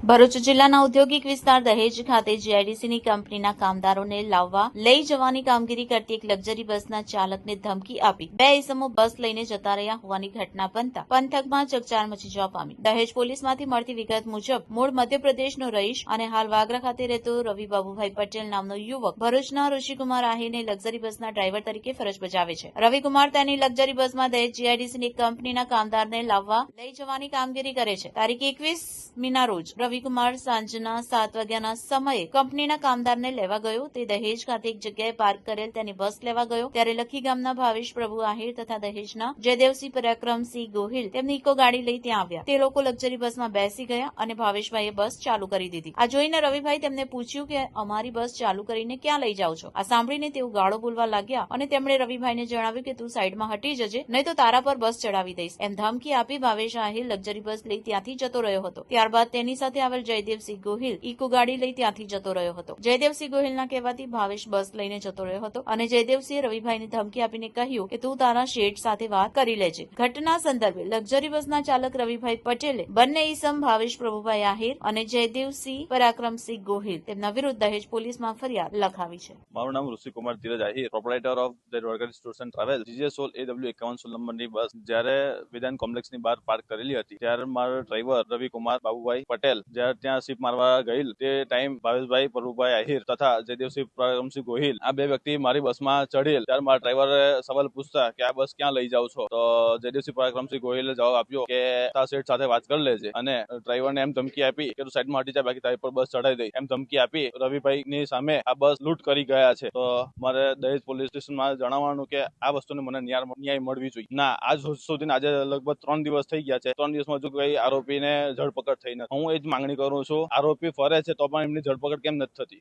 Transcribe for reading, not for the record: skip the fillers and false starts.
ભરૂચ જિલ્લાના ઔદ્યોગિક વિસ્તાર દહેજ ખાતે જીઆઈડીસીની કંપનીના કામદારોને લાવવા લઈ જવાની કામગીરી કરતી એક લક્ઝરી બસના ચાલકને ધમકી આપી બે ઇસમો બસ લઈને જતા રહ્યા હોવાની ઘટના બનતા પંથકમાં ચકચાર મચી જવા પામી। દહેજ પોલીસમાંથી મળતી વિગત મુજબ મૂળ મધ્યપ્રદેશનો રહીશ અને હાલ વાગરા ખાતે રહેતો રવિ બાબુભાઈ પટેલ નામનો યુવક ભરૂચના ઋષિકુમાર આહિરને લક્ઝરી બસના ડ્રાઈવર તરીકે ફરજ બજાવે છે। રવિકુમાર તેની લક્ઝરી બસમાં દહેજ જીઆઈડીસીની કંપનીના કામદારને લાવવા લઈ જવાની કામગીરી કરે છે। તારીખ 21મીના રોજ રવિકુમાર સાંજના 7 વાગ્યાના સમયે કંપનીના કામદારને લેવા ગયો। તે દહેજ ખાતે એક જગ્યાએ પાર્ક કરેલ તેની બસ લેવા ગયો ત્યારે લખી ગામના ભાવેશ પ્રભુ આહિર તથા દહેજના જયદેવસિંહ પરાક્રમસિંહ ગોહિલ તેમની ઇકો ગાડી લઈ ત્યાં આવ્યા। તે લોકો લક્ઝરી બસમાં બેસી ગયા અને ભાવેશભાઈએ બસ ચાલુ કરી દીધી। આ જોઈને રવિભાઈ તેમને પૂછ્યું કે અમારી બસ ચાલુ કરીને ક્યાં લઈ જાઓ છો? આ સાંભળીને તેઓ ગાળો બોલવા લાગ્યા અને તેમણે રવિભાઈને જણાવ્યું કે તું સાઈડમાં હટી જજે, નહીં તો તારા પર બસ ચડાવી દઈશ એમ ધમકી આપી ભાવેશ આહિર લક્ઝરી બસ લઈ ત્યાંથી જતો રહ્યો હતો। ત્યારબાદ તેની સાથે આવેલ જયદેવસિંહ ગોહિલ ઇકો ગાડી લઈ ત્યાંથી જતો રહ્યો હતો। જયદેવસિંહ ગોહિલના કહેવાથી ભાવેશ બસ લઈને જતો રહ્યો હતો અને જયદેવસિંહે રવિભાઈને ધમકી આપીને કહ્યું કે તું તારા શેઠ સાથે વાત કરી લેજે। ઘટના સંદર્ભે લક્ઝરી બસના ચાલક રવિભાઈ પટેલે બંને ઈસમ ભાવેશ પ્રભુભાઈ આહિર અને જયદેવસિંહ પરાક્રમસિંહ ગોહિલ તેમના વિરુદ્ધ દહેજ પોલીસમાં ફરિયાદ લખાવી છે। મારું નામ Rishikumar Dhiraj Ahir, proprietor of the રોડગેજ tours and travel, GJ16 AW5116 નંબરની બસ જ્યારે વિધાન કોમ્પ્લેક્સની બહાર પાર્ક કરેલી હતી ત્યારે મારો ડ્રાઈવર રવિકુમાર બાબુભાઈ પટેલ જ્યારે ત્યાં સીપ મારવા ગયેલ તે ટાઈમ ભાવેશભાઈ પ્રભુભાઈ આહિર તથા જયદેવસિંહ પરાક્રમસિંહ ગોહિલ આ બે વ્યક્તિ મારી બસમાં ચઢેલ। ત્યારે મારા ડ્રાઈવરે સવાલ પૂછતા કે આ બસ ક્યાં લઈ જાવ છો? તો જયદેવસિંહ પરાક્રમસિંહ ગોહિલે જવાબ આપ્યો કે તારા શેઠ સાથે વાત કરી લેજે અને ડ્રાઈવરને એમ ધમકી આપી કે તું સાઈડમાં હટી જા, બાકી તારી પર બસ ચડાવી દઈ એમ ધમકી આપી રવિભાઈની સામે આ બસ લૂંટ કરી ગયા છે। તો મારે દહેજ પોલીસ સ્ટેશનમાં જણાવવાનું કે આ વસ્તુને મને ન્યાય મળવી જોઈએ। ના, આજ સુધી આજે લગભગ 3 દિવસ થઈ ગયા છે, 3 દિવસમાં હજુ કોઈ આરોપીને ધરપકડ થઈ નથી। હું એ જ માંગણી કરું છું, આરોપી ફરે છે તો પણ એમની ધરપકડ કેમ નથી થતી?